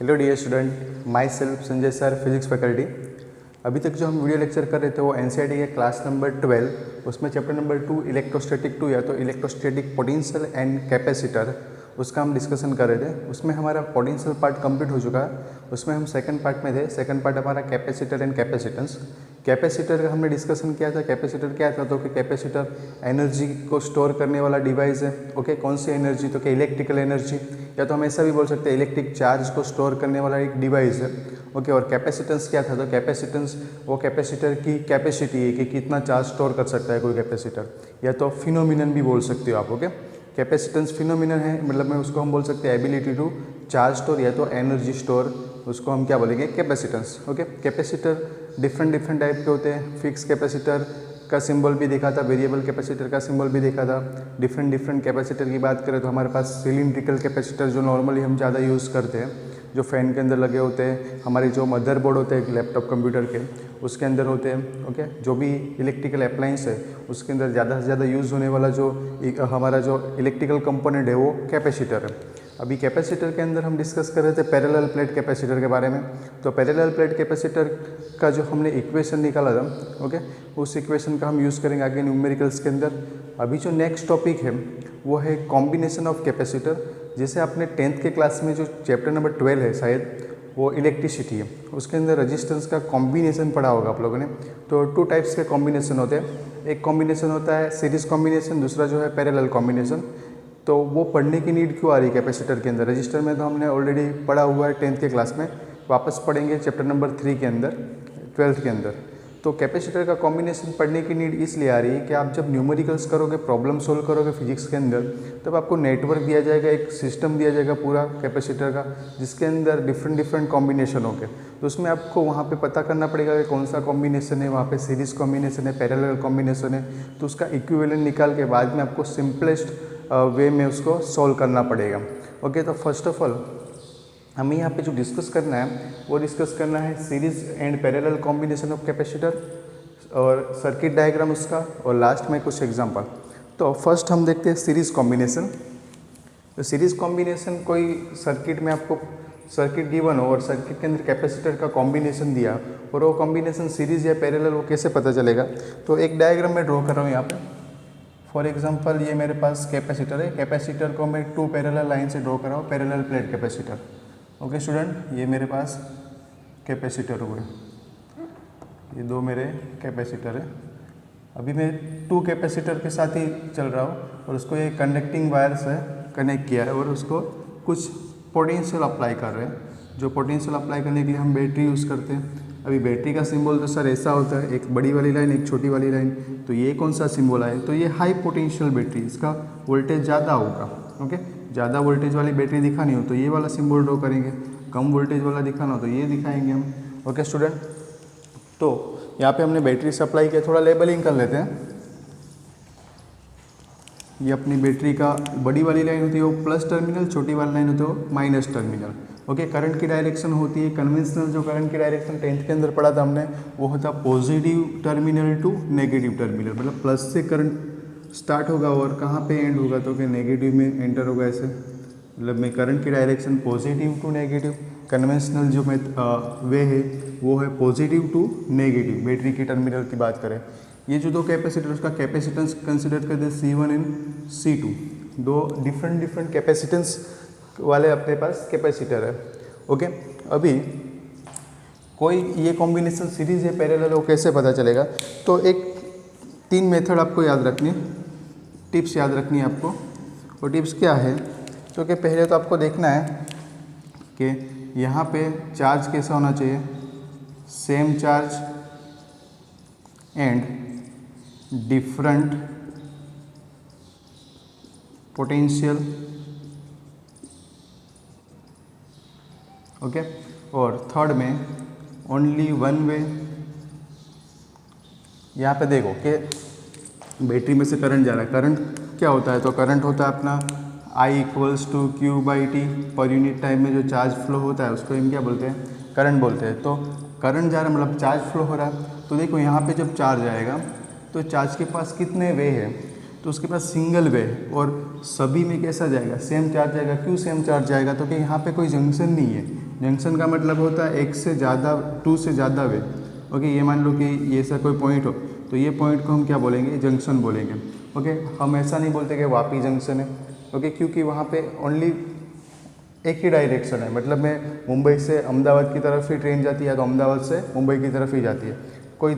Hello dear student, myself Sanjay sir, physics faculty. अभी तक जो हम वीडियो लेक्चर कर रहे थे वो एनसीईआरटी के क्लास नंबर 12, उसमें चैप्टर नंबर 2 इलेक्ट्रोस्टैटिक 2 या तो इलेक्ट्रोस्टैटिक पोटेंशियल एंड कैपेसिटर, उसका हम डिस्कशन कर रहे थे। उसमें हमारा पोटेंशियल पार्ट कंप्लीट हो चुका है। उसमें हम सेकंड पार्ट में थे। सेकंड पार्ट हमारा कैपेसिटर एंड कैपेसिटेंस। कैपेसिटर का हमने डिस्कशन किया था। कैपेसिटर क्या था? तो कि कैपेसिटर एनर्जी को स्टोर करने वाला डिवाइस है। ओके, कौन सी एनर्जी? तो कि इलेक्ट्रिकल एनर्जी, या तो हम ऐसा भी बोल सकते हैं इलेक्ट्रिक चार्ज को स्टोर करने वाला एक डिवाइस है। ओके, और कैपेसिटेंस क्या था? तो कैपेसिटेंस वो कैपेसिटर की कैपेसिटी है कि कितना चार्ज स्टोर कर सकता है कोई कैपेसिटर, या तो फिनोमिनन भी बोल सकते हो आप। ओके, कैपेसिटेंस फिनोमिनन है, मतलब में उसको हम बोल सकते हैं एबिलिटी टू चार्ज स्टोर या तो एनर्जी स्टोर, उसको हम क्या बोलेंगे? Capacitance. Okay, capacitor different type के होते हैं। फिक्स कैपेसिटर का सिंबल भी देखा था, वेरिएबल कैपेसिटर का सिंबल भी देखा था। डिफरेंट कैपेसिटर की बात करें तो हमारे पास सिलिंड्रिकल कैपेसिटर जो नॉर्मली हम ज़्यादा यूज़ करते हैं, जो फ़ैन के अंदर लगे होते हैं, हमारे जो मदरबोर्ड होते हैं लैपटॉप कंप्यूटर के, उसके अंदर होते हैं। ओके, जो भी इलेक्ट्रिकल अप्लायंस है उसके अंदर ज़्यादा से ज़्यादा यूज़ होने वाला जो हमारा जो इलेक्ट्रिकल कंपोनेंट है वो कैपेसिटर है। अभी कैपेसिटर के अंदर हम डिस्कस कर रहे थे पैरेलल प्लेट कैपेसिटर के बारे में। तो पैरेलल प्लेट कैपेसिटर का जो हमने इक्वेशन निकाला था, ओके, उस इक्वेशन का हम यूज़ करेंगे आगे न्यूमेरिकल्स के अंदर। अभी जो नेक्स्ट टॉपिक है वो है कॉम्बिनेशन ऑफ कैपेसिटर। जैसे आपने 10th के क्लास में जो चैप्टर नंबर 12 है शायद, वो इलेक्ट्रिसिटी है, उसके अंदर रेजिस्टेंस का कॉम्बिनेशन पढ़ा होगा आप लोगों ने। तो 2 टाइप्स के कॉम्बिनेशन होते हैं। एक कॉम्बिनेशन होता है सीरीज कॉम्बिनेशन, दूसरा जो है पैरेलल कॉम्बिनेशन। तो वो पढ़ने की नीड क्यों आ रही है कैपेसिटर के अंदर? रजिस्टर में तो हमने ऑलरेडी पढ़ा हुआ है 10th के क्लास में, वापस पढ़ेंगे चैप्टर नंबर 3 के अंदर, 12th के अंदर। तो कैपेसिटर का कॉम्बिनेशन पढ़ने की नीड इसलिए आ रही है कि आप जब न्यूमेरिकल्स करोगे, प्रॉब्लम सोल्व करोगे फिजिक्स के अंदर, तब आपको नेटवर्क दिया जाएगा, एक सिस्टम दिया जाएगा पूरा कैपेसिटर का, जिसके अंदर डिफरेंट कॉम्बिनेशन होंगे। तो उसमें आपको वहाँ पे पता करना पड़ेगा कि कौन सा कॉम्बिनेशन है, वहाँ पे सीरीज कॉम्बिनेशन है, पैरेलल कॉम्बिनेशन है। तो उसका इक्विवेलेंट निकाल के बाद में आपको सिंपलेस्ट वे में उसको सॉल्व करना पड़ेगा। ओके, तो फर्स्ट ऑफ ऑल हमें यहाँ पे जो डिस्कस करना है वो डिस्कस करना है series and parallel combination of capacitor और सर्किट डायग्राम उसका, और लास्ट में कुछ एग्जांपल। तो फर्स्ट हम देखते हैं सीरीज कॉम्बिनेशन। तो सीरीज कॉम्बिनेशन, कोई सर्किट में आपको सर्किट गिवन हो और सर्किट के अंदर कैपेसिटर का कॉम्बिनेशन दिया और वो कॉम्बिनेशन सीरीज या पैरेलल, वो कैसे पता चलेगा? तो एक डायग्राम में ड्रॉ कर रहा हूँ यहाँ पे। फॉर एग्जांपल ये मेरे पास कैपेसिटर है। कैपेसिटर को मैं 2 पैरेलल लाइन से ड्रॉ कर रहा हूँ, parallel plate capacitor. Okay student, ये मेरे पास कैपेसिटर हुए, ये 2 मेरे कैपेसिटर है। अभी मैं 2 कैपेसिटर के साथ ही चल रहा हूँ और उसको ये कंडक्टिंग वायर से कनेक्ट किया है और उसको कुछ पोटेंशियल अप्लाई कर रहे हैं। जो पोटेंशियल अप्लाई करने के लिए हम बैटरी यूज़ करते हैं। अभी बैटरी का सिंबल तो सर ऐसा होता है, एक बड़ी वाली लाइन, एक छोटी वाली लाइन। तो ये कौन सा सिंबल है? तो ये हाई पोटेंशियल बैटरी, इसका वोल्टेज ज़्यादा होगा। ओके, ज़्यादा वोल्टेज वाली बैटरी दिखानी हो तो ये वाला सिंबल ड्रॉ करेंगे, कम वोल्टेज वाला दिखाना हो तो ये दिखाएंगे हम। ओके स्टूडेंट, तो यहाँ पे हमने बैटरी सप्लाई किया, थोड़ा लेबलिंग कर लेते हैं। ये अपनी बैटरी का बड़ी वाली लाइन होती है वो प्लस टर्मिनल, छोटी वाली लाइन होती है वो माइनस टर्मिनल। ओके, करंट की डायरेक्शन होती है कन्वेंशनल, जो करंट की डायरेक्शन 10th के अंदर पढ़ा था हमने, वो होता positive terminal to negative terminal. मतलब प्लस से करंट स्टार्ट होगा और कहाँ पे एंड होगा? तो कि नेगेटिव में एंटर होगा ऐसे। मतलब में करंट की direction positive to negative. Conventional जो वे है वो है पॉजिटिव टू नेगेटिव, बैटरी की टर्मिनल की बात करें। ये जो 2 कैपेसिटर, उसका कैपेसिटेंस कंसिडर कर दे C1 and C2, 2 different capacitance वाले अपने पास कैपेसिटर है। ओके, अभी कोई ये कॉम्बिनेशन सीरीज है पैरेलल, वो कैसे पता चलेगा? तो एक 3 मेथड आपको याद रखनी, टिप्स याद रखनी है आपको। वो टिप्स क्या है? तो कि पहले तो आपको देखना है कि यहाँ पे चार्ज कैसा होना चाहिए, same charge and different potential. Okay, और थर्ड में ओनली वन वे। यहाँ पे देखो कि बैटरी में से करंट जा रहा है। करंट क्या होता है? तो करंट होता है अपना I = Q/T per unit time में जो चार्ज फ्लो होता है उसको हम क्या बोलते हैं? करंट बोलते हैं। तो करंट जा रहा है मतलब चार्ज फ्लो हो रहा है। तो देखो यहाँ पे जब चार्ज आएगा तो चार्ज के पास कितने वे हैं? तो उसके पास सिंगल वे है और सभी में कैसा जाएगा? सेम चार्ज जाएगा। क्यों सेम चार्ज जाएगा? तो कि यहाँ पे कोई जंक्शन नहीं है, जंक्शन का मतलब होता है एक से ज़्यादा, टू से ज़्यादा वे। ओके, ये मान लो कि ये ऐसा कोई पॉइंट हो, तो ये पॉइंट को हम क्या बोलेंगे, जंक्शन बोलेंगे। ओके, हम ऐसा नहीं बोलते कि वापी जंक्शन है। ओके, क्योंकि वहाँ पे ओनली एक ही डायरेक्शन है, मतलब मैं मुंबई से अहमदाबाद की तरफ ही ट्रेन जाती है, तो अहमदाबाद से मुंबई की तरफ ही जाती है, कोई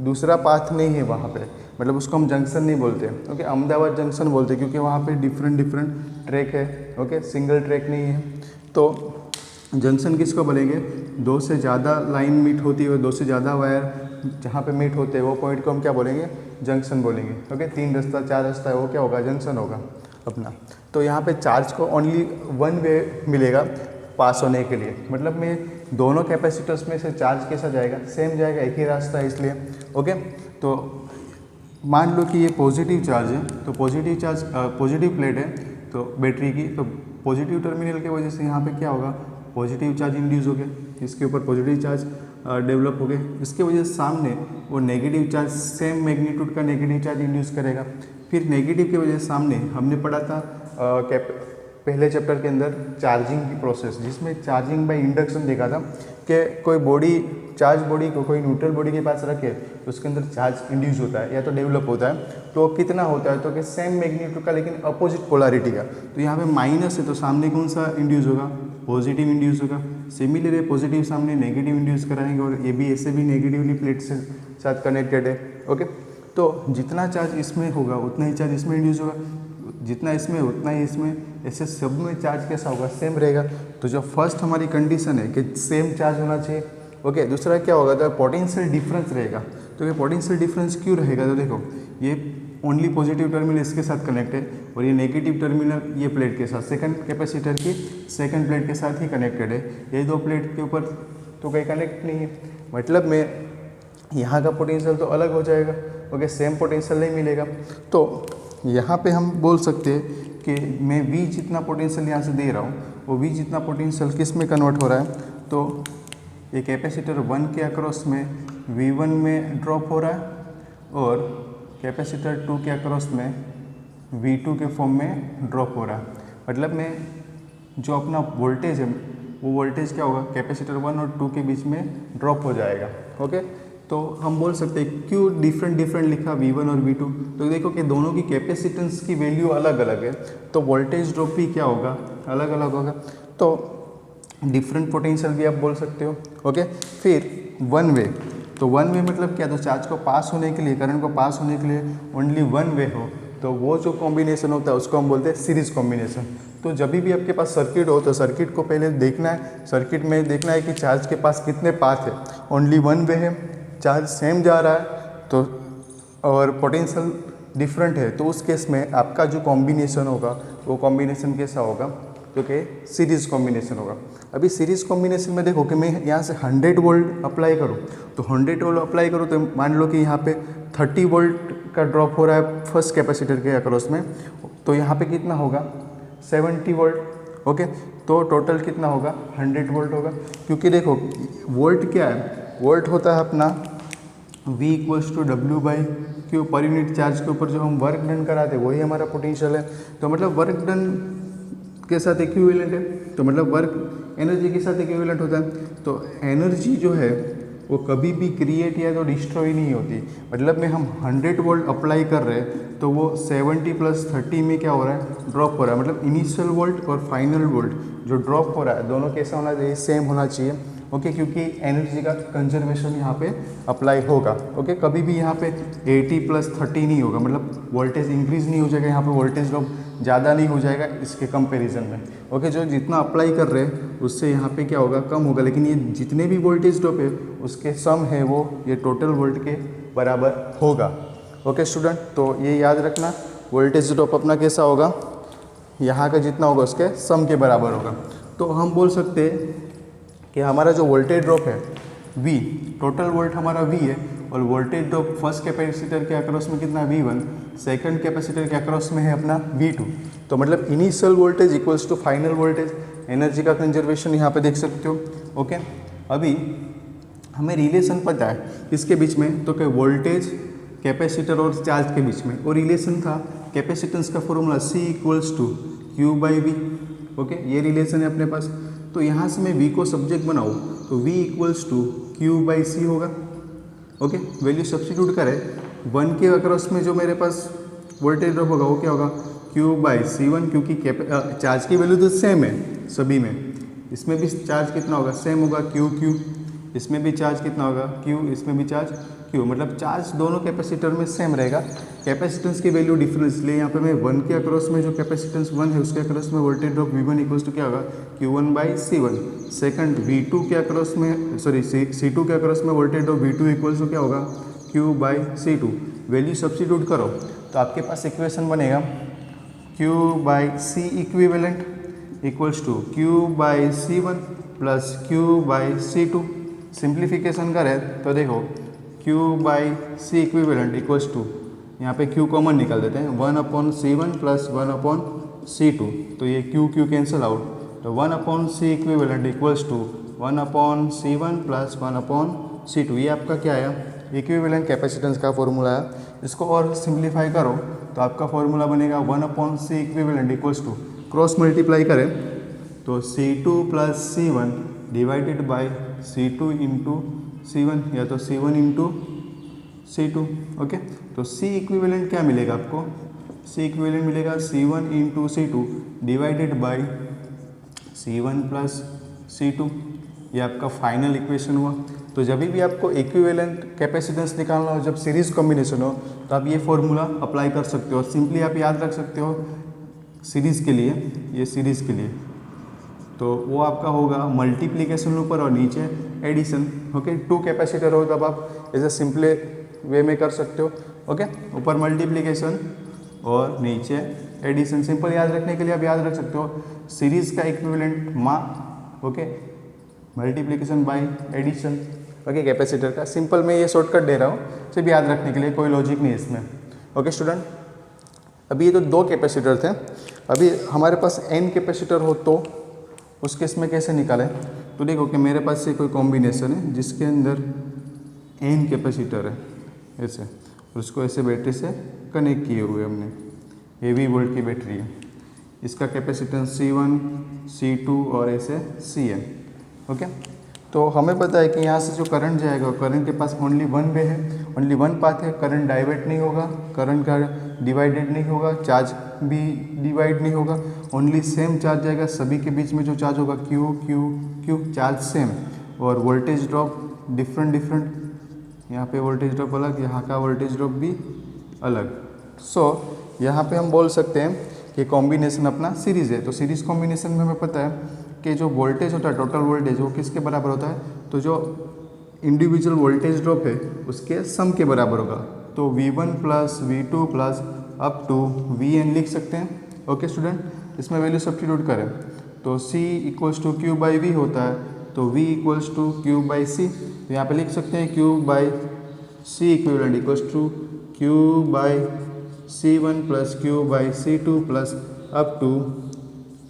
दूसरा पाथ नहीं है वहाँ पे, मतलब उसको हम जंक्शन नहीं बोलते। ओके, अहमदाबाद जंक्शन बोलते क्योंकि वहाँ पे डिफरेंट ट्रैक है। ओके, सिंगल ट्रैक नहीं है। तो जंक्शन किसको बोलेंगे, दो से ज़्यादा लाइन मीट होती है, दो से ज़्यादा वायर जहाँ पे मीट होते हैं वो पॉइंट को हम क्या बोलेंगे, जंक्शन बोलेंगे। ओके, 3 रास्ता 4 रास्ता है वो क्या होगा, जंक्शन होगा अपना। तो यहाँ पे चार्ज को ओनली वन वे मिलेगा पास होने के लिए, मतलब मैं दोनों कैपेसिटर्स में से चार्ज कैसा जाएगा, सेम जाएगा, एक ही रास्ता है इसलिए। ओके, तो मान लो कि ये पॉजिटिव चार्ज है, तो पॉजिटिव चार्ज पॉजिटिव प्लेट है तो बैटरी की, तो पॉजिटिव टर्मिनल की वजह से यहाँ पे क्या होगा, पॉजिटिव चार्ज इंड्यूस हो गया, इसके ऊपर पॉजिटिव चार्ज डेवलप हो गए, इसके वजह से सामने वो नेगेटिव चार्ज, सेम मैग्नीट्यूड का नेगेटिव चार्ज इंड्यूस करेगा। फिर नेगेटिव की वजह से सामने हमने पढ़ा था पहले चैप्टर के अंदर चार्जिंग की प्रोसेस, जिसमें चार्जिंग बाय इंडक्शन देखा था कि कोई बॉडी, चार्ज बॉडी को कोई न्यूट्रल बॉडी के पास रखे तो उसके अंदर चार्ज इंड्यूस होता है या तो डेवलप होता है, तो कितना होता है, तो कि सेम मैग्नीट्यूड का लेकिन अपोजिट पोलैरिटी का। तो यहाँ पे माइनस है तो सामने कौन सा इंड्यूस होगा, पॉजिटिव इंड्यूस होगा। सिमिलर है, पॉजिटिव सामने नेगेटिव इंड्यूस कराएंगे और ये भी ऐसे भी नेगेटिवली प्लेट से साथ कनेक्टेड है। ओके, तो जितना चार्ज इसमें होगा उतना ही चार्ज इसमें इंड्यूस होगा, जितना इसमें उतना ही इसमें, ऐसे सब में चार्ज कैसा होगा, सेम रहेगा। तो जो फर्स्ट हमारी कंडीशन है कि सेम चार्ज होना चाहिए। ओके, दूसरा क्या होगा, तो पोटेंशियल डिफरेंस रहेगा। तो ये पोटेंशियल डिफरेंस क्यों रहेगा, तो देखो ये ओनली पॉजिटिव टर्मिनल इसके साथ कनेक्ट है और ये नेगेटिव टर्मिनल ये प्लेट के साथ, सेकंड कैपेसिटर की सेकंड प्लेट के साथ ही कनेक्टेड है। ये दो प्लेट के ऊपर तो कोई कनेक्ट नहीं है, मतलब मैं यहाँ का पोटेंशियल तो अलग हो जाएगा। ओके, सेम पोटेंशियल नहीं मिलेगा। तो यहाँ पे हम बोल सकते हैं कि मैं V जितना पोटेंशियल यहाँ से दे रहा हूँ, वो V जितना पोटेंशियल किस में कन्वर्ट हो रहा है, तो ये कैपेसिटर 1 के अक्रॉस में V1 में ड्रॉप हो रहा है और कैपेसिटर 2 के अक्रॉस में V2 के फॉर्म में ड्रॉप हो रहा है। मतलब मैं जो अपना वोल्टेज है वो वोल्टेज क्या होगा, कैपेसिटर 1 और 2 के बीच में ड्रॉप हो जाएगा। ओके, तो हम बोल सकते हैं क्यों डिफरेंट लिखा V1 और V2, तो देखो कि दोनों की कैपेसिटेंस की वैल्यू अलग अलग है, तो वोल्टेज ड्रॉप भी क्या होगा, अलग अलग होगा। तो डिफरेंट पोटेंशियल भी आप बोल सकते हो। ओके, फिर वन वे, तो वन वे मतलब क्या, तो चार्ज को पास होने के लिए, करंट को पास होने के लिए ओनली वन वे हो, तो वो जो कॉम्बिनेशन होता है उसको हम बोलते हैं सीरीज कॉम्बिनेशन। तो जब भी आपके पास सर्किट हो तो सर्किट को पहले देखना है, सर्किट में देखना है कि चार्ज के पास कितने पाथ है, ओनली वन वे है, चार्ज सेम जा रहा है तो और पोटेंशियल डिफरेंट है, तो उस केस में आपका जो कॉम्बिनेशन होगा वो कॉम्बिनेशन कैसा होगा, जो कि सीरीज़ कॉम्बिनेशन होगा। अभी सीरीज़ कॉम्बिनेशन में देखो कि मैं यहाँ से 100 वोल्ट अप्लाई करूँ, तो 100 वोल्ट अप्लाई करूँ तो मान लो कि यहाँ पे 30 वोल्ट का ड्रॉप हो रहा है फर्स्ट कैपेसिटर के अक्रॉस में, तो यहाँ पे कितना होगा 70 वोल्ट। ओके, तो टोटल कितना होगा 100 वोल्ट होगा, क्योंकि देखो वोल्ट क्या है, वोल्ट होता है अपना V = W/Q, per unit charge के ऊपर जो हम वर्क डन कराते हैं वही हमारा पोटेंशियल है। तो मतलब वर्क डन के साथ इक्विवेलेंट है, तो मतलब वर्क एनर्जी के साथ इक्विवेलेंट होता है। तो एनर्जी जो है वो कभी भी क्रिएट या तो डिस्ट्रॉय नहीं होती, मतलब में हम 100 वोल्ट अप्लाई कर रहे हैं तो वो 70 + 30 में क्या हो रहा है, ड्रॉप हो रहा है। मतलब इनिशियल वोल्ट और फाइनल वोल्ट जो ड्रॉप हो रहा है दोनों कैसा होना चाहिए, सेम होना चाहिए। ओके, क्योंकि एनर्जी का कंजर्वेशन यहाँ पे अप्लाई होगा। ओके, कभी भी यहाँ पे 80 + 30 नहीं होगा, मतलब वोल्टेज इंक्रीज नहीं हो जाएगा, यहाँ पे वोल्टेज ड्रॉप ज़्यादा नहीं हो जाएगा इसके कंपैरिजन में। ओके, जो जितना अप्लाई कर रहे हैं उससे यहाँ पे क्या होगा, कम होगा, लेकिन ये जितने भी वोल्टेज ड्रॉप है उसके सम है वो ये टोटल वोल्ट के बराबर होगा। ओके स्टूडेंट, तो ये याद रखना, वोल्टेज ड्रॉप अपना कैसा होगा, यहाँ का जितना होगा उसके सम के बराबर होगा। तो हम बोल सकते हैं कि हमारा जो वोल्टेज ड्रॉप है V, टोटल वोल्ट हमारा V है, और वोल्टेज ड्रॉप फर्स्ट कैपेसिटर के अक्रॉस में कितना V1, सेकंड कैपेसिटर के अक्रॉस में है अपना V2। तो मतलब initial voltage equals to final voltage, energy का कंजर्वेशन यहाँ पे देख सकते हो। ओके, अभी हमें रिलेशन पता है इसके बीच में, तो क्या वोल्टेज कैपेसिटर और चार्ज के बीच में, और रिलेशन था कैपेसिटेंस का फॉर्मूला C = Q/V। ओके, ये रिलेशन है अपने पास। तो यहाँ से मैं v को सब्जेक्ट बनाऊँ तो v equals to Q by C होगा। ओके, वैल्यू सब्स्टिट्यूट करें 1 के अक्रॉस में जो मेरे पास वोल्टेज ड्रॉप होगा वो क्या होगा क्यू बाई सी वन, क्योंकि चार्ज की वैल्यू तो सेम है सभी में। इसमें भी चार्ज कितना होगा सेम होगा क्यू क्यू, इसमें भी चार्ज कितना होगा क्यू, इसमें भी चार्ज क्यू, मतलब चार्ज दोनों कैपेसिटर में सेम रहेगा। कैपेसिटेंस की वैल्यू डिफरेंस, इसलिए यहाँ पे मैं 1 के अक्रॉस में जो कैपेसिटेंस 1 है उसके अक्रॉस में voltage drop V1 equals to क्या होगा Q1 by C1। Second V2 के अक्रॉस में C2 के अक्रॉस में voltage drop V2 equals to क्या होगा Q by C2। Value substitute करो तो आपके पास इक्वेशन बनेगा Q by C equivalent equals to Q by C1 plus Q by C2। Simplification करें तो देखो Q by C equivalent equals to, यहाँ पे Q कॉमन निकाल देते हैं, 1/C1 प्लस 1/C2, तो ये Q कैंसिल आउट, तो 1/C equivalent equals to 1/C1 plus 1/C2। ये आपका क्या आया इक्विवेलेंट कैपेसिटेंस का फॉर्मूला है। इसको और सिंप्लीफाई करो तो आपका फॉर्मूला बनेगा 1/C equivalent equals to, cross multiply करें तो C2 plus C1 divided by C2 into C1 या तो C1 इंटू C2। ओके, तो C इक्विवेलेंट क्या मिलेगा आपको, C इक्विवेलेंट मिलेगा C1 into C2 divided by C1 plus C2। ये आपका फाइनल इक्वेशन हुआ। तो जब भी आपको इक्विवेलेंट कैपेसिटेंस निकालना हो, जब सीरीज कॉम्बिनेशन हो, तो आप ये फॉर्मूला अप्लाई कर सकते हो। सिंपली आप याद रख सकते हो सीरीज़ के लिए, ये सीरीज़ के लिए तो वो आपका होगा मल्टीप्लिकेशन ऊपर और नीचे एडिशन। ओके, 2 कैपेसिटर हो तब आप ऐसे सिंपले वे में कर सकते हो। ओके, ऊपर मल्टीप्लिकेशन और नीचे एडिशन। सिंपल याद रखने के लिए आप याद रख सकते हो सीरीज़ का इक्विवेलेंट मा, okay, multiplication by addition. Okay, capacitor का सिंपल मैं ये शॉर्टकट दे रहा हूँ सिर्फ याद रखने के लिए, कोई लॉजिक नहीं है इसमें। ओके स्टूडेंट, अभी ये तो 2 कैपेसिटर थे, अभी हमारे पास n कैपेसिटर हो तो उस केस में कैसे निकालें। तो देखो कि मेरे पास ये कोई कॉम्बिनेशन है जिसके अंदर n कैपेसिटर है ऐसे, और उसको ऐसे बैटरी से कनेक्ट किए हुए हमने, हेवी वोल्ट की बैटरी है, इसका कैपेसिटेंस C1 C2 और ऐसे Cn। ओके, तो हमें पता है कि यहाँ से जो करंट जाएगा, करंट के पास ओनली 1 वे है, ओनली 1 पाथ है, करंट डाइवर्ट नहीं होगा, करंट का डिवाइडेड नहीं होगा, चार्ज भी डिवाइड नहीं होगा, ओनली सेम चार्ज जाएगा। सभी के बीच में जो चार्ज होगा Q Q Q, charge same, और वोल्टेज ड्रॉप डिफरेंट, यहाँ पे वोल्टेज ड्रॉप अलग, यहाँ का वोल्टेज ड्रॉप भी अलग। सो यहाँ पे हम बोल सकते हैं कि कॉम्बिनेशन अपना सीरीज़ है। तो सीरीज़ कॉम्बिनेशन में हमें पता है कि जो वोल्टेज होता है, टोटल वोल्टेज, वो किसके बराबर होता है, तो जो इंडिविजुअल वोल्टेज ड्रॉप है उसके सम के बराबर होगा। तो V1 plus V2 plus up to Vn लिख सकते हैं। ओके स्टूडेंट, इसमें वैल्यू सब्स्टिट्यूट करें तो C equals to Q by V होता है, तो V equals to Q by C, तो यहाँ पे लिख सकते हैं Q by C equivalent equals to Q by C1 plus Q by C2 plus up to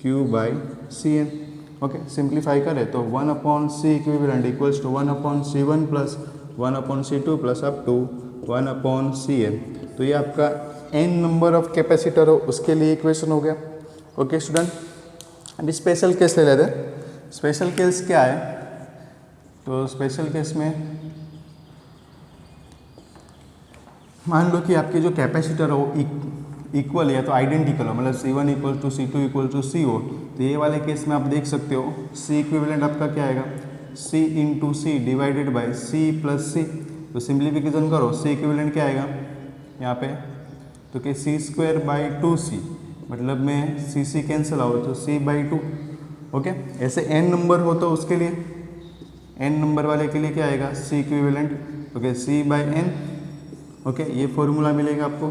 Q by Cn। Okay, simplify करें तो 1/C equivalent equals to 1/C1 plus 1/C2 plus up to 1/Cn। तो ये आपका n number of capacitor हो उसके लिए equation हो गया। ओके स्टूडेंट, अभी स्पेशल केस ले लेते हैं। स्पेशल केस क्या है, तो स्पेशल केस में मान लो कि आपके जो कैपेसिटर हो इक्वल या तो आइडेंटिकल हो, मतलब C1 equal to C2 equal to C हो, तो ये वाले केस में आप देख सकते हो C इक्विवेलेंट आपका क्या आएगा, C into C divided by C plus C. तो सिंप्लीफिकेशन करो, C इक्विवेलेंट क्या आएगा यहाँ पे, तो कि C² बाई 2C, मतलब में C कैंसिल आउट तो C बाई 2। ओके, ऐसे n नंबर हो तो उसके लिए n नंबर वाले के लिए क्या आएगा C equivalent, okay C by n। Okay, ये फॉर्मूला मिलेगा आपको।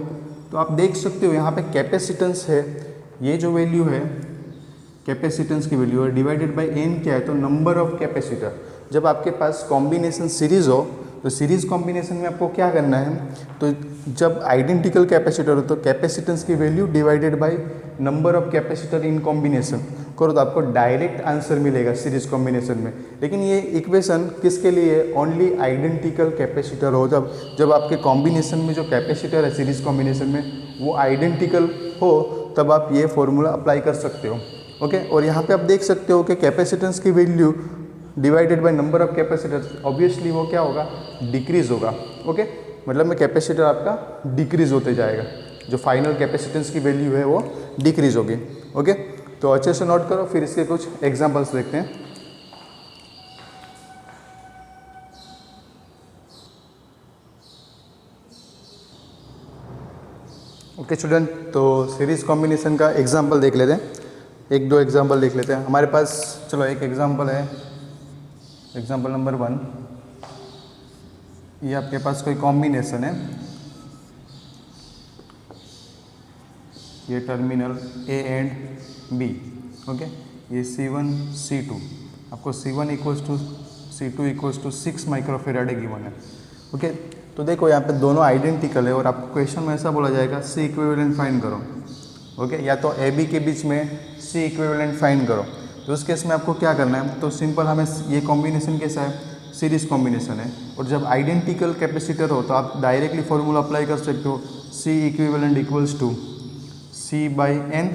तो आप देख सकते हो यहाँ पे कैपेसिटेंस है, ये जो वैल्यू है कैपेसिटेंस की वैल्यू है, डिवाइडेड बाय n क्या है, तो नंबर ऑफ कैपेसिटर। जब आपके पास कॉम्बिनेशन सीरीज हो तो सीरीज कॉम्बिनेशन में आपको क्या करना है, तो जब आइडेंटिकल कैपेसिटर हो तो कैपेसिटेंस की value divided by number of capacitor in combination करो तो आपको डायरेक्ट आंसर मिलेगा सीरीज कॉम्बिनेशन में। लेकिन ये इक्वेशन किसके लिए, ओनली आइडेंटिकल कैपेसिटर हो, जब आपके कॉम्बिनेशन में जो कैपेसिटर है सीरीज कॉम्बिनेशन में वो आइडेंटिकल हो तब आप ये फॉर्मूला अप्लाई कर सकते हो। ओके। और यहाँ पे आप देख सकते हो कि कैपेसिटेंस की value divided by number of capacitors, obviously वो क्या होगा, डिक्रीज होगा। ओके, मतलब में कैपेसिटर आपका डिक्रीज होते जाएगा, जो फाइनल कैपेसिटेंस की वैल्यू है वो डिक्रीज होगी। ओके, तो अच्छे से नोट करो, फिर इसके कुछ एग्जांपल्स देखते हैं। ओके स्टूडेंट, तो सीरीज कॉम्बिनेशन का एग्जांपल देख लेते हैं, एक दो एग्जांपल देख लेते हैं हमारे पास। चलो एक एग्जांपल है, एग्जांपल नंबर 1। ये आपके पास कोई कॉम्बिनेशन है, ये terminal A and B. Okay, ये C1 C2, आपको C1 equals to C2 equals to 6 microfarad given है। ओके, तो देखो यहाँ पे दोनों आइडेंटिकल है और आपको क्वेश्चन में ऐसा बोला जाएगा C इक्विवेलेंट फाइंड करो। ओके, या तो ए बी के बीच में C इक्विवेलेंट फाइंड करो। तो उस केस में आपको क्या करना है, तो सिंपल हमें ये कॉम्बिनेशन कैसा है, सीरीज कॉम्बिनेशन है। और जब आइडेंटिकल कैपेसिटर हो तो आप डायरेक्टली फॉर्मूला अप्लाई कर सकते हो, C equivalent equals to C by N.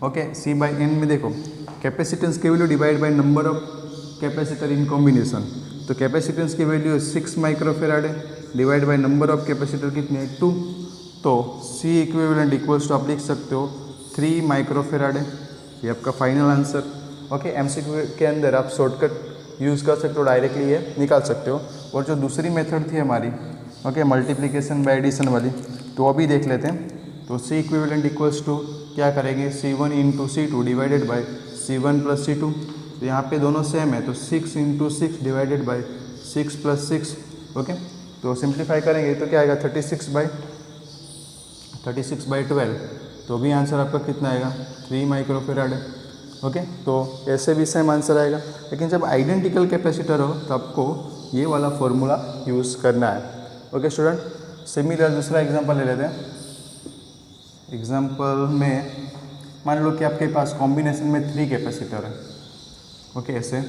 Okay, C by N में देखो कैपेसिटेंस की value divide by number of capacitor in combination. तो कैपेसिटेंस की वैल्यू 6 माइक्रोफेराड है, divide by number of capacitor कितने हैं, 2। तो C इक्विवेलेंट इक्वल्स टू आप लिख सकते हो 3 माइक्रोफेराड है, ये आपका फाइनल आंसर। ओके, MCQ के अंदर आप शॉर्टकट यूज़ कर सकते हो, डायरेक्टली ये निकाल सकते हो। और जो दूसरी मेथड थी हमारी, ओके, मल्टीप्लिकेशन बाय एडिशन वाली, तो वो भी देख लेते हैं। तो C इक्विवेलेंट इक्वल्स टू क्या करेंगे, C1 into C2 divided by C1 plus C2। तो यहाँ पे दोनों सेम है, तो 6 into 6 divided by 6 plus 6। Okay, तो सिंप्लीफाई करेंगे तो क्या आएगा, 36 बाई 12। तो भी आंसर आपका कितना आएगा, 3 माइक्रोफेराड है। ओके, तो ऐसे भी सेम आंसर आएगा, लेकिन जब आइडेंटिकल कैपेसिटर हो तो आपको ये वाला फॉर्मूला यूज़ करना है। ओके स्टूडेंट, सिमिलर दूसरा एग्जांपल ले लेते हैं। एग्जांपल में मान लो कि आपके पास कॉम्बिनेशन में 3 कैपेसिटर है। ओके, ऐसे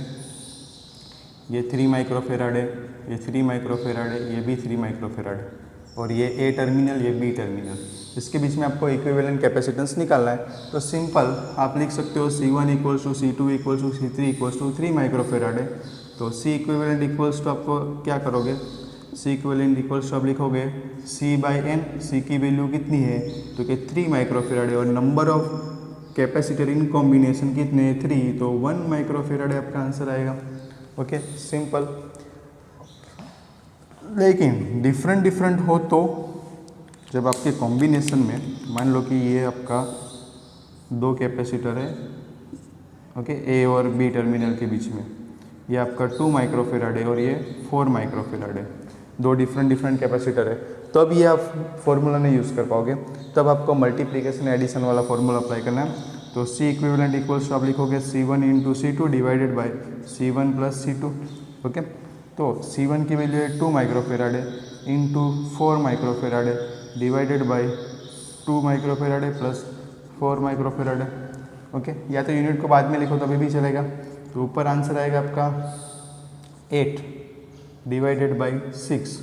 ये 3 माइक्रोफेराड है, ये 3 माइक्रोफेराड है, ये भी 3 माइक्रोफेराड है, और ये ए टर्मिनल, ये बी टर्मिनल। इसके बीच में आपको इक्विवेलेंट कैपेसिटेंस निकालना है। तो सिंपल आप लिख सकते हो C1 equals to C2 equals to C3 equals to 3 microfarad है। तो C इक्विवेलेंट इक्वल्स टू आपको क्या करोगे, C इक्विवेलेंट इक्वल्स टू आप लिखोगे C बाई एन। C की वैल्यू कितनी है, तो कि 3 माइक्रोफेराड है, और number of capacitor in combination कितने हैं, 3, तो 1 माइक्रोफेराड है आपका आंसर आएगा। Okay, simple. लेकिन डिफरेंट हो तो जब आपके कॉम्बिनेशन में मान लो कि ये आपका 2 कैपेसिटर है, ओके, ए और बी टर्मिनल के बीच में, ये आपका 2 माइक्रोफेराड है और ये 4 माइक्रोफेराड है, 2 डिफरेंट कैपेसिटर है, तब ये आप फॉर्मूला नहीं यूज़ कर पाओगे। तब आपको मल्टीप्लिकेशन एडिशन वाला फॉर्मूला अप्लाई करना है। तो C इक्विवेलेंट इक्वल्स टू आप लिखोगे C1 into C2 divided by C1 plus C2। Okay, तो C1 की वैल्यू है 2 माइक्रोफेराड है इंटू 4 माइक्रोफेराड है डिवाइडेड बाई 2 माइक्रोफेराड है प्लस 4 माइक्रोफेराड है। ओके, या तो यूनिट को बाद में लिखो तभी भी चलेगा। तो ऊपर आंसर आएगा आपका 8 डिवाइडेड बाई 6।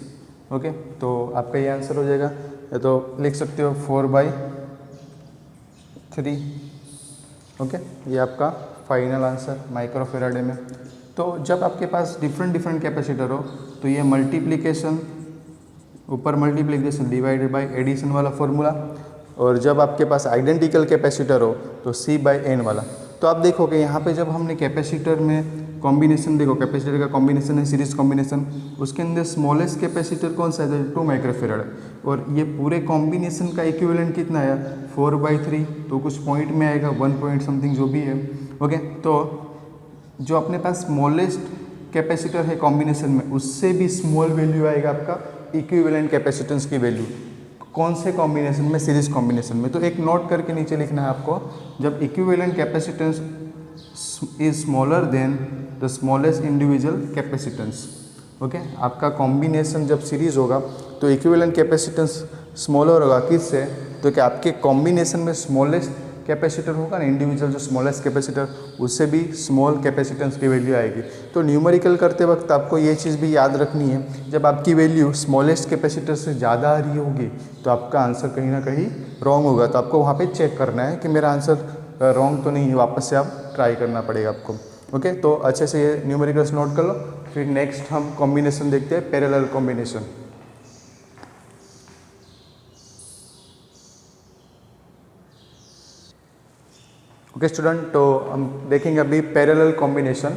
ओके, तो आपका ये आंसर हो जाएगा, या तो लिख सकते हो 4/3। ओके, ये आपका फाइनल आंसर माइक्रोफेराडे में। तो जब आपके पास डिफरेंट कैपेसिटर हो तो ये मल्टीप्लिकेशन, ऊपर मल्टीप्लिकेशन डिवाइडेड बाय एडिशन वाला फॉर्मूला, और जब आपके पास आइडेंटिकल कैपेसिटर हो तो C बाई एन वाला। तो आप देखोगे यहाँ पे जब हमने कैपेसिटर में कॉम्बिनेशन, देखो कैपेसिटर का कॉम्बिनेशन है सीरीज कॉम्बिनेशन, उसके अंदर स्मॉलेस्ट कैपेसिटर कौन सा है, 2 माइक्रोफेराड, और ये पूरे कॉम्बिनेशन का इक्विवेलेंट कितना है, 4/3। तो कुछ पॉइंट में आएगा 1 पॉइंट समथिंग जो भी है। ओके, तो जो अपने पास स्मॉलेस्ट कैपेसिटर है कॉम्बिनेशन में, उससे भी स्मॉल वैल्यू आएगा आपका इक्विवेलेंट कैपेसिटेंस की वैल्यू। कौन से कॉम्बिनेशन में, सीरीज कॉम्बिनेशन में। तो एक नोट करके नीचे लिखना है आपको, जब equivalent capacitance is smaller than the smallest individual capacitance. Okay, आपका कॉम्बिनेशन जब सीरीज होगा तो इक्विवेलेंट कैपेसिटेंस स्मॉलर होगा, किससे, तो कि आपके कॉम्बिनेशन में स्मॉलेस्ट कैपेसिटर होगा ना, इंडिविजुअल जो स्मॉलेस्ट कैपेसिटर, उससे भी स्मॉल कैपेसिटेंस की वैल्यू आएगी। तो न्यूमेरिकल करते वक्त आपको ये चीज़ भी याद रखनी है, जब आपकी वैल्यू स्मॉलेस्ट कैपेसिटर से ज़्यादा आ रही होगी तो आपका आंसर कहीं ना कहीं रॉन्ग होगा। तो आपको वहाँ पे चेक करना है कि मेरा आंसर रॉन्ग तो नहीं है, वापस से आप ट्राई करना पड़ेगा आपको। ओके, तो अच्छे से ये न्यूमेरिकल्स नोट कर लो। फिर नेक्स्ट हम कॉम्बिनेशन देखते हैं, पैरेलल कॉम्बिनेशन। ओके स्टूडेंट, तो हम देखेंगे अभी पैरेलल कॉम्बिनेशन।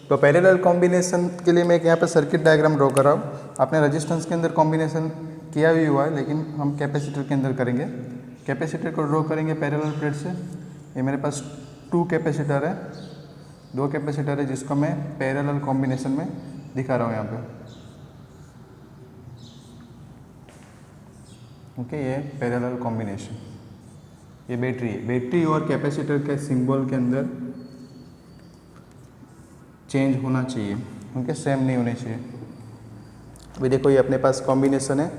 तो पैरेलल कॉम्बिनेशन के लिए मैं एक यहाँ पे सर्किट डायग्राम ड्रॉ कर रहा हूँ। आपने रेजिस्टेंस के अंदर कॉम्बिनेशन किया भी हुआ है, लेकिन हम कैपेसिटर के अंदर करेंगे। कैपेसिटर को ड्रॉ करेंगे पैरेलल प्लेट से। ये मेरे पास 2 कैपेसिटर है, 2 कैपेसिटर है जिसको मैं पैरेलल कॉम्बिनेशन में दिखा रहा हूँ यहाँ पे। ओके, ये पैरेलल कॉम्बिनेशन, ये बैटरी है। बैटरी और कैपेसिटर के सिंबल के अंदर चेंज होना चाहिए, ओके, सेम नहीं होने चाहिए। अभी देखो, ये अपने पास कॉम्बिनेशन है,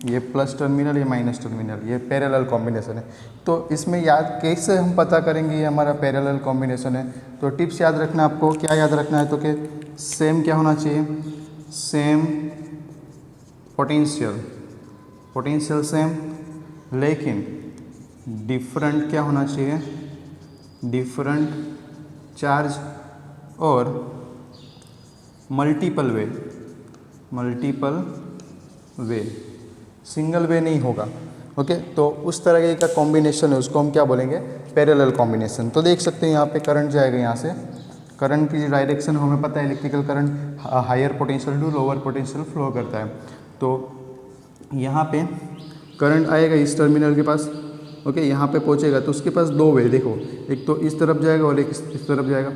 ये प्लस टर्मिनल, ये माइनस टर्मिनल, ये पैरेलल कॉम्बिनेशन है। तो इसमें याद कैसे हम पता करेंगे ये हमारा पैरेलल कॉम्बिनेशन है? तो टिप्स याद रखना आपको, क्या याद रखना है तो कि सेम क्या होना चाहिए, सेम पोटेंशियल, पोटेंशियल सेम, लेकिन डिफरेंट क्या होना चाहिए, डिफरेंट चार्ज और मल्टीपल वे, मल्टीपल वे, सिंगल वे नहीं होगा। ओके, तो उस तरह का कॉम्बिनेशन है, उसको हम क्या बोलेंगे, पैरेलल कॉम्बिनेशन। तो देख सकते हैं यहाँ पे करंट जाएगा, यहाँ से करंट की डायरेक्शन हमें पता है, electrical current higher potential to lower potential flow करता है। तो यहाँ पे करंट आएगा इस टर्मिनल के पास, ओके, यहाँ पे पहुँचेगा तो उसके पास 2 वे, देखो, एक तो इस तरफ जाएगा और एक इस तरफ जाएगा।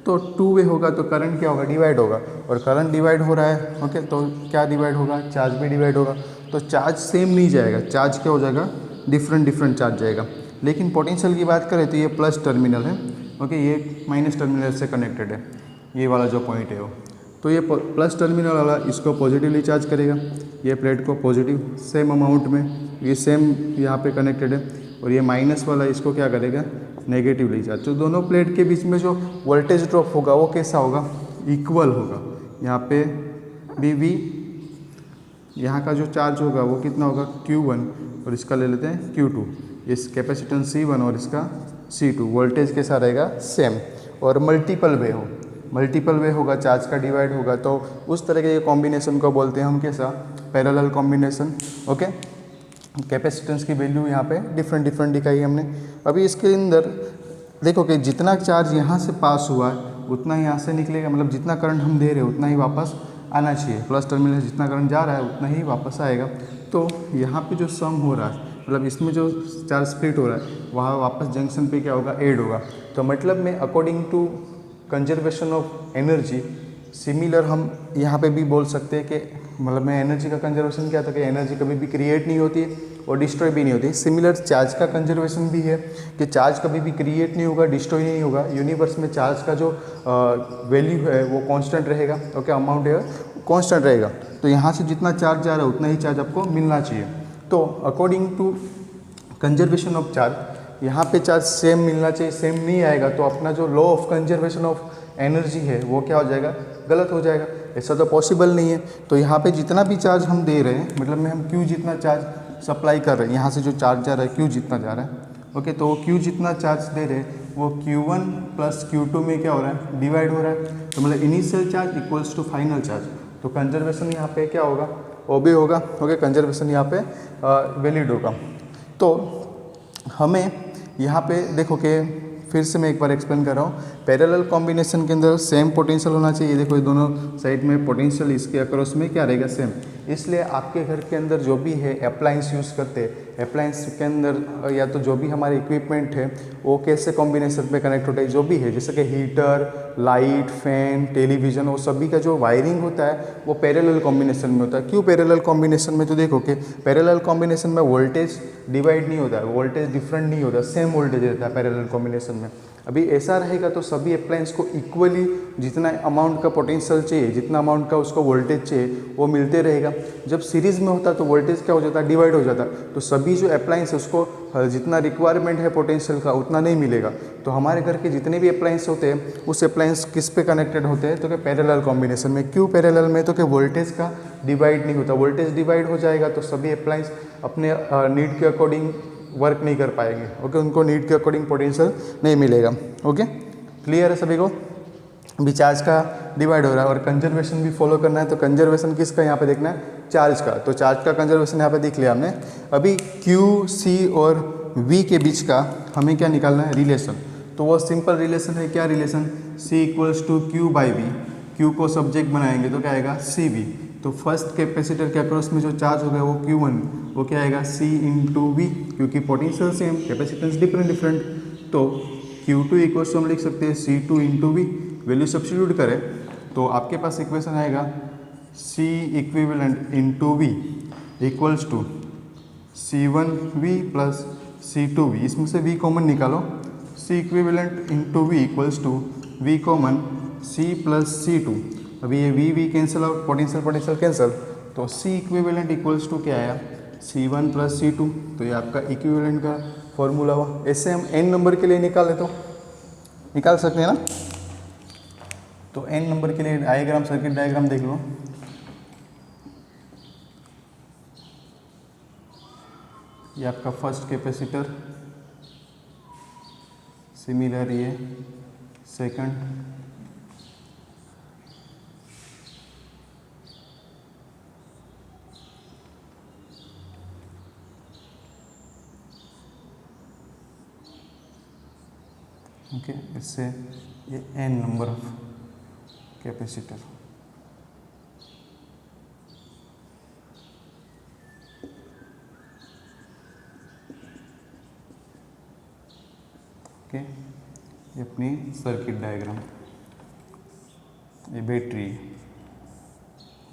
तो 2 वे होगा तो करंट क्या होगा, डिवाइड होगा, और करंट डिवाइड हो रहा है। ओके, तो क्या डिवाइड होगा, चार्ज भी डिवाइड होगा। तो चार्ज सेम नहीं जाएगा, चार्ज क्या हो जाएगा, डिफरेंट डिफरेंट चार्ज जाएगा। लेकिन पोटेंशियल की बात करें तो ये प्लस टर्मिनल है, ओके, ये माइनस टर्मिनल से कनेक्टेड है, ये वाला जो पॉइंट है वो। तो ये प्लस टर्मिनल वाला इसको पॉजिटिवली चार्ज करेगा, ये प्लेट को पॉजिटिव सेम अमाउंट में, ये सेम यहाँ पे कनेक्टेड है, और ये माइनस वाला इसको क्या करेगा, नेगेटिवली चार्ज। तो दोनों प्लेट के बीच में जो वोल्टेज ड्रॉप होगा वो कैसा होगा, इक्वल होगा। यहाँ पे भी वी, यहाँ का जो चार्ज होगा वो कितना होगा, Q1, और इसका ले लेते हैं Q2। इस कैपेसिटेंस C1 और इसका C2, वोल्टेज कैसा रहेगा, सेम, और मल्टीपल वे हो, मल्टीपल वे होगा, चार्ज का डिवाइड होगा। तो उस तरह के कॉम्बिनेशन को बोलते हैं हम कैसा, पैरेलल कॉम्बिनेशन। ओके, कैपेसिटेंस की वैल्यू यहाँ पे डिफरेंट डिफरेंट दिखाई हमने। अभी इसके अंदर देखो कि जितना चार्ज यहाँ से पास हुआ है उतना ही यहाँ से निकलेगा, मतलब जितना करंट हम दे रहे हैं उतना ही वापस आना चाहिए। प्लस टर्मिनल जितना करंट जा रहा है उतना ही वापस आएगा। तो यहाँ पे जो सम हो रहा है, मतलब इसमें जो चार्ज स्प्लिट हो रहा है, वहाँ वापस जंक्शन पे क्या होगा, ऐड होगा। तो मतलब में according to conservation of energy, similar हम यहाँ पे भी बोल सकते हैं कि मतलब में एनर्जी का कंजर्वेशन क्या था कि एनर्जी कभी भी क्रिएट नहीं होती है और डिस्ट्रॉय भी नहीं होती। सिमिलर चार्ज का कंजर्वेशन भी है कि चार्ज कभी भी क्रिएट नहीं होगा, डिस्ट्रॉय नहीं होगा। यूनिवर्स में चार्ज का जो वैल्यू है वो कांस्टेंट रहेगा, ओके, अमाउंट है कांस्टेंट रहेगा। तो यहाँ से जितना चार्ज जा रहा है उतना ही चार्ज आपको मिलना चाहिए। तो according to conservation of charge यहाँ पे चार्ज सेम मिलना चाहिए, सेम नहीं आएगा तो अपना जो law of conservation of energy है वो क्या हो जाएगा, गलत हो जाएगा। ऐसा तो पॉसिबल नहीं है। तो यहाँ पे जितना भी चार्ज हम दे रहे हैं, मतलब में हम Q जितना चार्ज सप्लाई कर रहे हैं, यहाँ से जो चार्ज जा रहा है Q जितना जा रहा है, ओके, तो वो Q जितना चार्ज दे रहे हैं वो Q1 प्लस Q2 में क्या हो रहा है, डिवाइड हो रहा है। तो मतलब initial charge equals to final charge. तो कंजर्वेशन यहाँ पे क्या होगा, वो भी होगा, ओके, कंजर्वेशन यहाँ पे वैलिड होगा। तो हमें यहाँ पे देखो कि फिर से मैं एक बार एक्सप्लेन कर रहा हूँ, पैरेलल कॉम्बिनेशन के अंदर सेम पोटेंशियल होना चाहिए। देखो ये दोनों साइड में पोटेंशियल इसके अक्रॉस में क्या रहेगा, सेम। इसलिए आपके घर के अंदर जो भी है अप्लायंस यूज़ करते हैं, अप्लायंस के अंदर या तो जो भी हमारे इक्विपमेंट है वो कैसे कॉम्बिनेशन पे कनेक्ट होता है, जो भी है, जैसे कि हीटर, लाइट, फैन, टेलीविज़न, वो सभी का जो वायरिंग होता है वो पैरेलल कॉम्बिनेशन में होता है। क्यों पैरेलल कॉम्बिनेशन में? तो देखो कि पैरेलल कॉम्बिनेशन में वोल्टेज डिवाइड नहीं होता है, वोल्टेज डिफरेंट नहीं होता, सेम वोल्टेज रहता है पैरेलल कॉम्बिनेशन में। अभी ऐसा रहेगा तो सभी अप्लायंस को इक्वली जितना अमाउंट का पोटेंशियल चाहिए, जितना अमाउंट का उसको वोल्टेज चाहिए वो मिलते रहेगा। जब सीरीज़ में होता तो वोल्टेज क्या हो जाता, डिवाइड हो जाता। तो सभी जो अप्लायंस है उसको जितना रिक्वायरमेंट है पोटेंशियल का उतना नहीं मिलेगा। तो हमारे घर के जितने भी अप्लायंस होते हैं उस अप्लायंस किस पे कनेक्टेड होते हैं, तो कि पैरेलल कॉम्बिनेशन में। क्यों पैरेलल में? तो कि वोल्टेज का डिवाइड नहीं होता। वोल्टेज डिवाइड हो जाएगा तो सभी अप्लायंस अपने नीड के अकॉर्डिंग वर्क नहीं कर पाएंगे। ओके, उनको नीड के अकॉर्डिंग पोटेंशियल नहीं मिलेगा। ओके, क्लियर है सभी को? अभी चार्ज का डिवाइड हो रहा है और कंजर्वेशन भी फॉलो करना है। तो कंजर्वेशन किसका यहाँ पे देखना है? चार्ज का। तो चार्ज का कंजर्वेशन यहाँ पे देख लिया हमने। अभी Q, C और V के बीच का हमें क्या निकालना है? रिलेशन। तो वो सिंपल रिलेशन है। क्या relation? C equals to Q by V। Q को सब्जेक्ट बनाएंगे तो क्या आएगा? CV। तो फर्स्ट कैपेसिटर के अक्रॉस में जो चार्ज होगा वो Q1, वो क्या आएगा? C इंटू V, क्योंकि पोटेंशियल सेम, कैपेसिटेंस डिफरेंट। तो Q2 इक्वल्स हम लिख सकते हैं C2 into V। Value substitute करें तो आपके पास इक्वेशन आएगा C equivalent into V equals to C1V plus C2V। इसमें से V कॉमन निकालो। C equivalent into V equals to V common C plus C2। अभी ये V cancel out, potential cancel. तो C इक्विवेलेंट इक्वल्स टू क्या आया? C1 plus C2। तो ये आपका इक्विवेलेंट का फॉर्मूला हुआ। ऐसे हम n नंबर के लिए निकाले तो निकाल सकते हैं ना। तो n नंबर के लिए डायग्राम, सर्किट डायग्राम देख लो। ये आपका फर्स्ट कैपेसिटर, सिमिलर ये सेकंड, ओके, इससे ये n number of capacitor. Okay, ये अपनी सर्किट डायग्राम, ये बैटरी,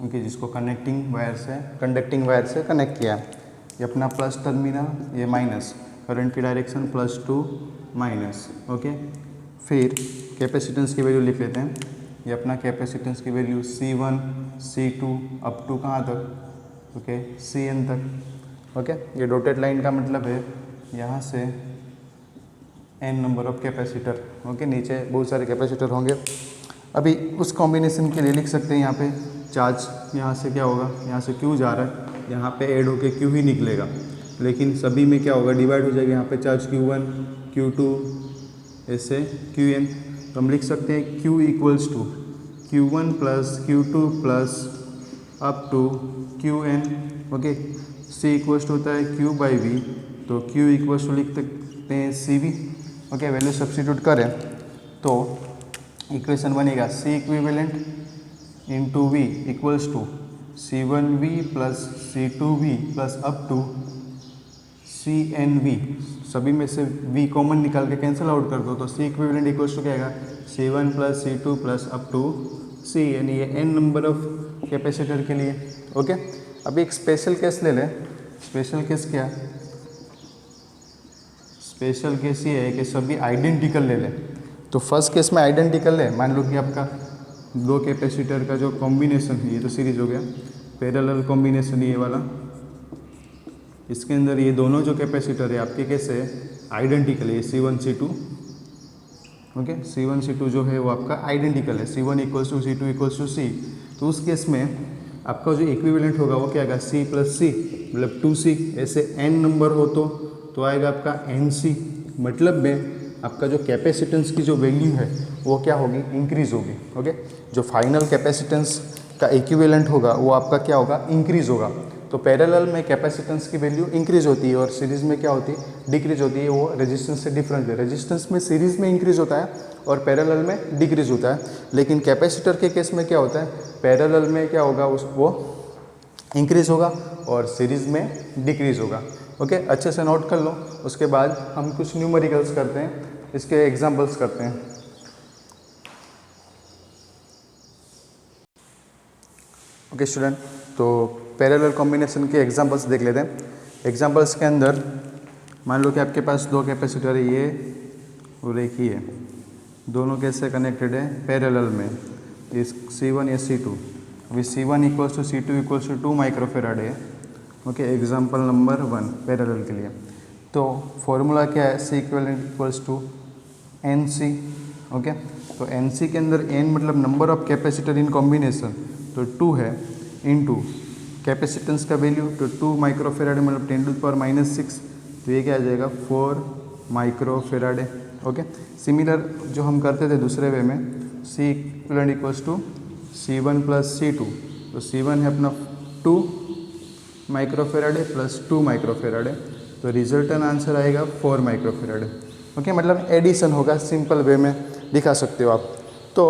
ओके, जिसको कंडक्टिंग वायर से कनेक्ट किया है। ये अपना प्लस टर्मिनल, ये माइनस, करंट की direction plus two minus. Okay, फिर कैपेसिटेंस की वैल्यू लिख लेते हैं। ये अपना कैपेसिटेंस की value C1, C2 up to कहाँ तक? ओके, Cn तक। ओके, ये डॉटेड लाइन का मतलब है यहाँ से n number of capacitor. Okay, नीचे बहुत सारे कैपेसिटर होंगे। अभी उस कॉम्बिनेशन के लिए लिख सकते हैं यहाँ पे चार्ज, यहाँ से क्या होगा? यहाँ से Q जा रहा है, यहाँ पे ऐड होके Q ही निकलेगा, लेकिन सभी में क्या होगा? डिवाइड हो जाएगा। यहाँ पे चार्ज Q1, Q2 ऐसे Qn। तो हम लिख सकते हैं Q equals to Q1 plus Q2 plus up to Qn। Okay, C equals to होता है Q बाई V। तो Q इक्वल्स टू लिख सकते हैं CV। ओके, वैल्यू सब्स्टिट्यूट करें तो इक्वेशन बनेगा C equivalent into V equals to C1V plus C2V plus up to CNV। सभी में से V कॉमन निकाल के कैंसिल आउट कर दो तो C इक्विवेलेंट इक्वल्स टू क्या आएगा? C1 plus C2 plus up to C, यानी ये n नंबर ऑफ कैपेसिटर के लिए। ओके, अभी एक स्पेशल केस ले लें। स्पेशल केस क्या? स्पेशल केस ये है कि सभी आइडेंटिकल ले लें। तो फर्स्ट केस में आइडेंटिकल है। मान लो कि आपका दो कैपेसिटर का जो कॉम्बिनेशन है, ये तो सीरीज हो गया, पैरेलल कॉम्बिनेशन ये वाला, इसके अंदर ये दोनों जो कैपेसिटर है आपके कैसे आइडेंटिकल है? C1 C2। Okay, C1 C2 जो है वो आपका आइडेंटिकल है। C1 equals to C2 equals to C। तो उस केस में आपका जो इक्विवेलेंट होगा वो क्या आएगा? C प्लस C, मतलब 2C। ऐसे n नंबर हो तो आएगा आपका NC। मतलब में आपका जो कैपेसिटेंस की जो वैल्यू है वो क्या होगी? इंक्रीज होगी। ओके, जो फाइनल कैपेसिटेंस का इक्विवेलेंट होगा वो आपका क्या होगा? इंक्रीज होगा। तो पैरेलल में कैपेसिटेंस की वैल्यू इंक्रीज होती है और सीरीज में क्या होती है? डिक्रीज होती है। वो रेजिस्टेंस से डिफरेंट है। रेजिस्टेंस में सीरीज में इंक्रीज होता है और पैरेलल में डिक्रीज होता है। लेकिन कैपेसिटर के केस में क्या होता है? पैरेलल में क्या होगा? वो इंक्रीज होगा और सीरीज में डिक्रीज होगा। ओके, अच्छे से नोट कर लो। उसके बाद हम कुछ न्यूमेरिकल्स करते हैं, इसके एग्जाम्पल्स करते हैं। ओके स्टूडेंट, तो पैरेलल कॉम्बिनेशन के एग्जांपल्स देख लेते हैं। एग्जांपल्स के अंदर मान लो कि आपके पास दो कैपेसिटर है, ये और एक ही है, दोनों कैसे कनेक्टेड है? पैरेलल में। इस C1 या C2, अभी C1 equals to C2 equals to 2 microfarad है। ओके, एग्जांपल नंबर 1 पैरेलल के लिए। तो फॉर्मूला क्या है? C equivalent equals to NC। Okay, तो NC के अंदर n मतलब number of capacitor in combination, तो 2 है, इनटू कैपेसिटेंस का वैल्यू तो 2 माइक्रोफेराड मतलब 10⁻⁻⁶ तो ये क्या आ जाएगा 4 माइक्रोफेराडे। ओके, सिमिलर जो हम करते थे दूसरे वे में, C equivalent equals to C1 plus C2, तो C1 है अपना 2 माइक्रोफेराडे प्लस 2 माइक्रोफेराडे, तो रिजल्टेंट आंसर आएगा 4 माइक्रोफेराडे। ओके, मतलब एडिशन होगा, सिंपल वे में दिखा सकते हो आप। तो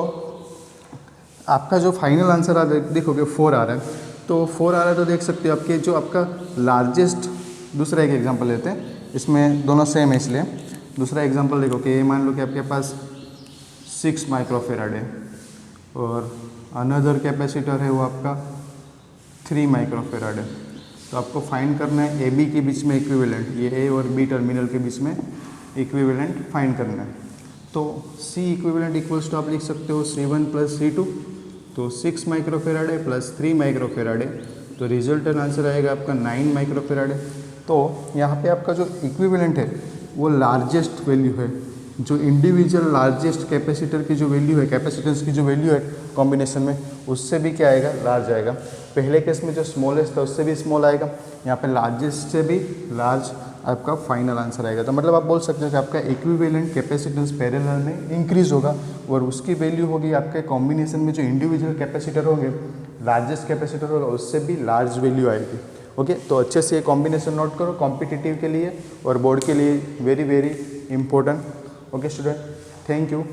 आपका जो फाइनल आंसर देखोगे 4 आ रहा है, तो 4 आ रहा है तो देख सकते हो आपके जो आपका लार्जेस्ट, दूसरा एक एग्जांपल लेते हैं, इसमें दोनों सेम है इसलिए दूसरा एग्जांपल देखो कि ये मान लो कि आपके पास 6 माइक्रोफेराड है और अनदर कैपेसिटर है वो आपका 3 माइक्रोफेराड है। तो आपको फाइंड करना है ए बी के बीच में इक्विवेलेंट, ये ए और बी टर्मिनल के बीच में इक्विवेलेंट फाइंड करना है। तो सी इक्विवेलेंट इक्वल्स टू आप लिख सकते हो C1 प्लस C2, तो 6 माइक्रोफेराड है प्लस 3 माइक्रोफेराड है, तो रिजल्टेंट आंसर आएगा आपका 9 माइक्रोफेराड है। तो यहाँ पे आपका जो इक्विवेलेंट है वो लार्जेस्ट वैल्यू है, जो इंडिविजुअल लार्जेस्ट कैपेसिटर की जो वैल्यू है, कैपेसिटेंस की जो वैल्यू है कॉम्बिनेशन में, उससे भी क्या आएगा, लार्ज आएगा। पहले केस में जो स्मॉलेस्ट था उससे भी स्मॉल आएगा, यहाँ पे लार्जेस्ट से भी लार्ज आपका फाइनल आंसर आएगा। तो मतलब आप बोल सकते हो कि आपका इक्विवेलेंट कैपेसिटेंस पैरेलल में इंक्रीज होगा और उसकी वैल्यू होगी आपके कॉम्बिनेशन में जो इंडिविजुअल कैपेसिटर होंगे, लार्जेस्ट कैपेसिटर होगा उससे भी लार्ज वैल्यू आएगी। ओके, तो अच्छे से ये कॉम्बिनेशन नोट करो कॉम्पिटिटिव के लिए और बोर्ड के लिए, very very important. Okay student, thank you.